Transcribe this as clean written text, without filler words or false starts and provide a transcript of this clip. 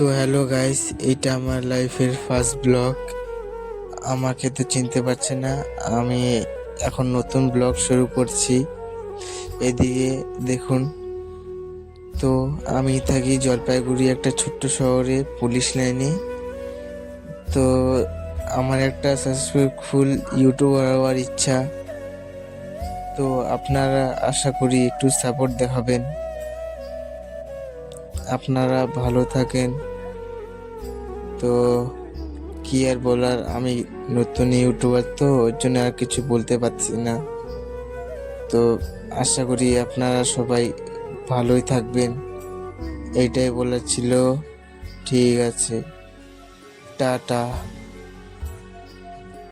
তো hello guys, এইটা আমার লাইফের ফার্স্ট ব্লগ। আমাকে তো চিনতে পারছে না, আমি এখন নতুন ব্লগ শুরু করছি। এদিকে দেখুন, তো আমি থাকি জলপাইগুড়ি একটা ছোট্ট শহরে পুলিশ লাইনে। তো আমার একটা সাকসেসফুল ইউটিউবার হওয়ার ইচ্ছা। তো আপনারা আশা করি একটু সাপোর্ট দেখাবেন। আপনারা ভালো থাকেন। তো কি আর বলার, আমি নতুন ইউটিউবার তো ওর জন্য আর কিছু বলতে পারছি না। তো আশা করি আপনারা সবাই ভালোই থাকবেন, এইটাই বলার ছিল। ঠিক আছে, টাটা।